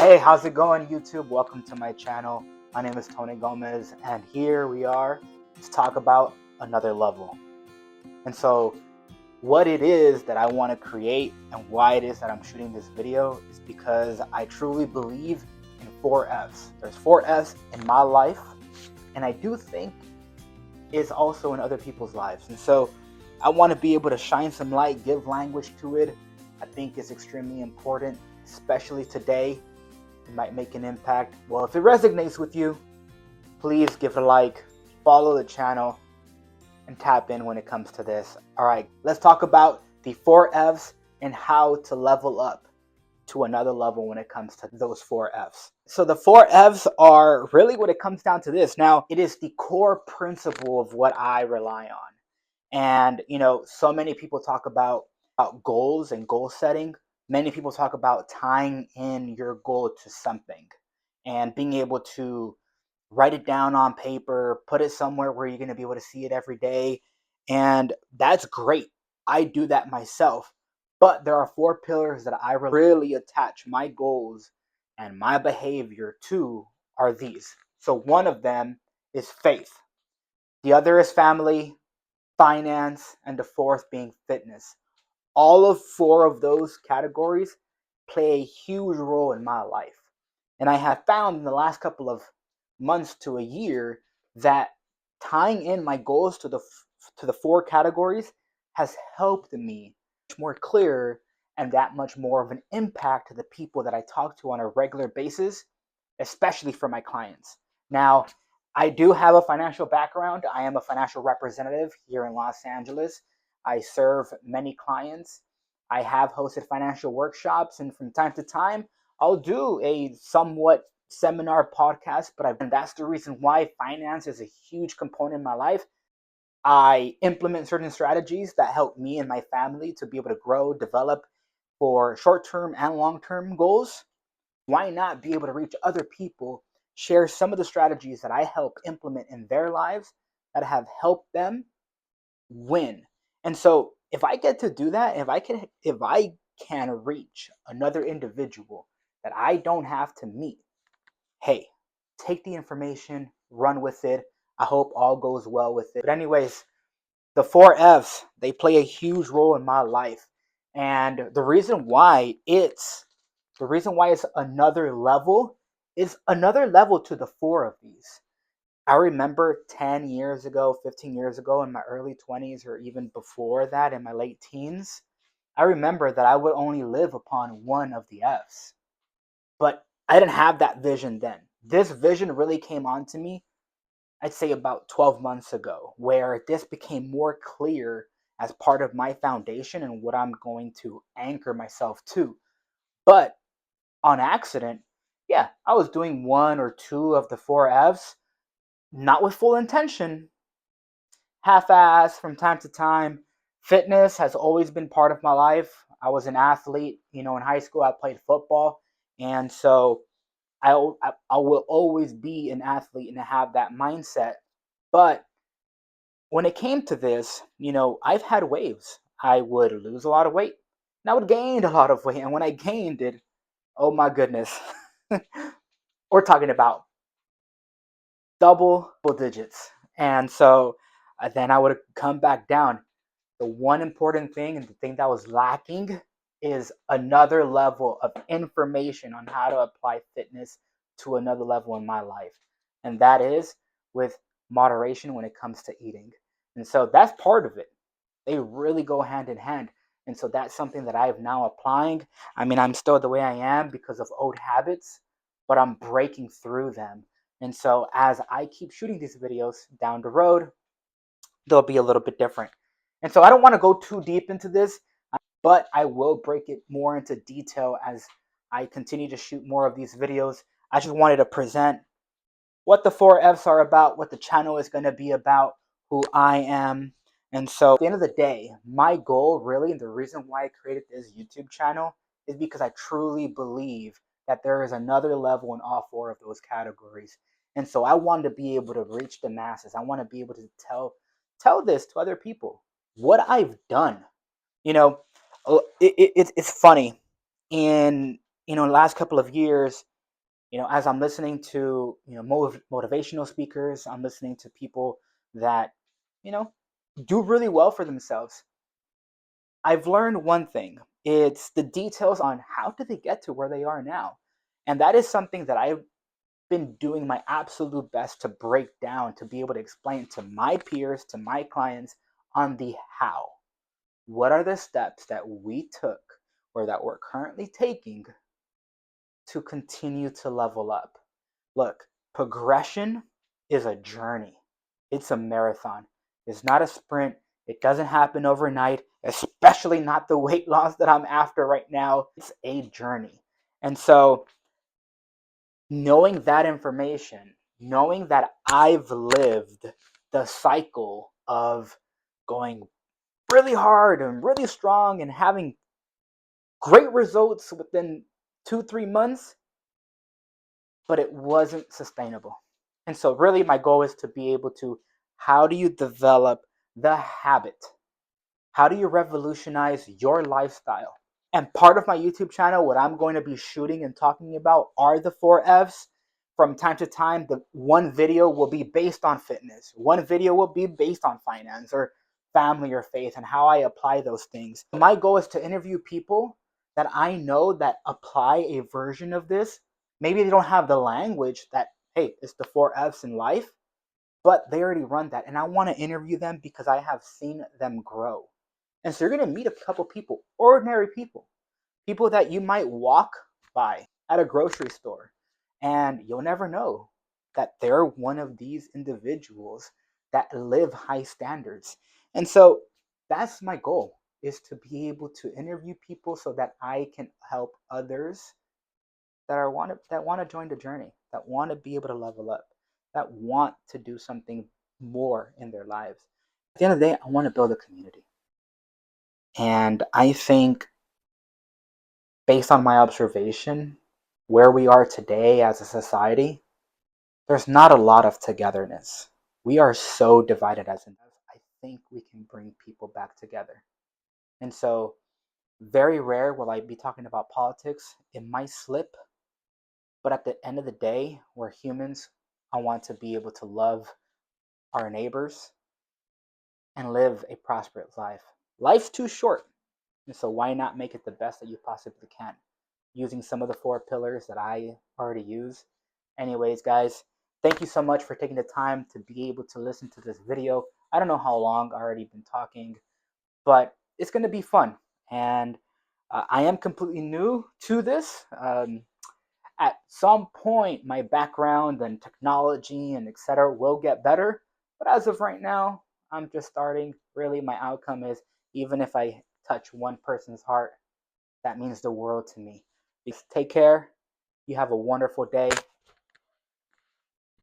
Hey, how's it going, YouTube? Welcome to my channel. My name is Tony Gomez, and here we are to talk about another level. And so, what it is that I want to create and why it is that I'm shooting this video is because I truly believe in 4Fs. There's 4Fs in my life, and I do think it's also in other people's lives. And so, I want to be able to shine some light, give language to it. I think it's extremely important, especially today. It might make an impact. Well, if it resonates with you, please give it a like, follow the channel, and tap in when it comes to this. All right, let's talk about the 4Fs and how to level up to another level when it comes to those 4Fs. So the 4Fs are really what it comes down to this. Now, it is the core principle of what I rely on. And, so many people talk about goals and goal setting. Many people talk about tying in your goal to something and being able to write it down on paper, put it somewhere where you're going to be able to see it every day. And that's great. I do that myself. But there are 4 pillars that I really attach my goals and my behavior to are these. So one of them is faith. The other is family, finance, and the fourth being fitness. All of 4 of those categories play a huge role in my life. And I have found in the last couple of months to a year that tying in my goals to the 4 categories has helped me much more clear and that much more of an impact to the people that I talk to on a regular basis, especially for my clients. Now, I do have a financial background. I am a financial representative here in Los Angeles. I serve many clients. I have hosted financial workshops, and from time to time, I'll do a somewhat seminar podcast, and that's the reason why finance is a huge component in my life. I implement certain strategies that help me and my family to be able to grow, develop for short-term and long-term goals. Why not be able to reach other people, share some of the strategies that I help implement in their lives that have helped them win? And so if I get to do that, if I can reach another individual that I don't have to meet, hey, take the information, run with it. I hope all goes well with it. But anyways, the 4Fs, they play a huge role in my life. And the reason why it's another level is another level to the 4 of these. I remember 10 years ago, 15 years ago, in my early 20s, or even before that, in my late teens, I remember that I would only live upon one of the Fs. But I didn't have that vision then. This vision really came on to me, I'd say about 12 months ago, where this became more clear as part of my foundation and what I'm going to anchor myself to. But on accident, yeah, I was doing 1 or 2 of the 4Fs, not with full intention, half-ass from time to time. Fitness has always been part of my life. I was an athlete, in high school I played football, and so I will always be an athlete and have that mindset. But when it came to this, I've had waves. I would lose a lot of weight, and I would gain a lot of weight. And when I gained it, oh my goodness, we're talking about double digits. And so then I would come back down. The one important thing and the thing that was lacking is another level of information on how to apply fitness to another level in my life. And that is with moderation when it comes to eating. And so that's part of it. They really go hand in hand. And so that's something that I am now applying. I mean, I'm still the way I am because of old habits, but I'm breaking through them. And so as I keep shooting these videos down the road, they'll be a little bit different. And so I don't want to go too deep into this, but I will break it more into detail as I continue to shoot more of these videos. I just wanted to present what the 4Fs are about, what the channel is going to be about, who I am. And so at the end of the day, my goal really, and the reason why I created this YouTube channel is because I truly believe that there is another level in all 4 of those categories. And so I wanted to be able to reach the masses. I want to be able to tell this to other people, what I've done. You know, it's funny. In the last couple of years, As I'm listening to, motivational speakers, I'm listening to people that, you know, do really well for themselves. I've learned one thing. It's the details on how did they get to where they are now. And that is something that I've been doing my absolute best to break down, to be able to explain to my peers, to my clients on the how. What are the steps that we took or that we're currently taking to continue to level up? Look, progression is a journey. It's a marathon. It's not a sprint. It doesn't happen overnight, especially not the weight loss that I'm after right now. It's a journey. And so, knowing that information, knowing that I've lived the cycle of going really hard and really strong and having great results within 2-3 months, but it wasn't sustainable. And so, really, my goal is to be able to, how do you develop the habit? How do you revolutionize your lifestyle? And part of my YouTube channel, what I'm going to be shooting and talking about are the 4Fs. From time to time, the one video will be based on fitness. One video will be based on finance or family or faith and how I apply those things. My goal is to interview people that I know that apply a version of this. Maybe they don't have the language that, hey, it's the 4Fs in life, but they already run that. And I want to interview them because I have seen them grow. And so you're going to meet a couple people, ordinary people, people that you might walk by at a grocery store. And you'll never know that they're one of these individuals that live high standards. And so that's my goal, is to be able to interview people so that I can help others that want to join the journey, that want to be able to level up, that want to do something more in their lives. At the end of the day, I want to build a community. And I think, based on my observation, where we are today as a society, there's not a lot of togetherness. We are so divided as an. I think we can bring people back together. And so, very rare will I be talking about politics. It might slip, but at the end of the day, we're humans. I want to be able to love our neighbors and live a prosperous life. Life's too short. And so why not make it the best that you possibly can? Using some of the 4 pillars that I already use. Anyways, guys, thank you so much for taking the time to be able to listen to this video. I don't know how long I've already been talking, but it's going to be fun. And I am completely new to this. At some point, my background and technology and etc. will get better. But as of right now, I'm just starting. Really, my outcome is, even if I touch one person's heart, that means the world to me. Take care. You have a wonderful day.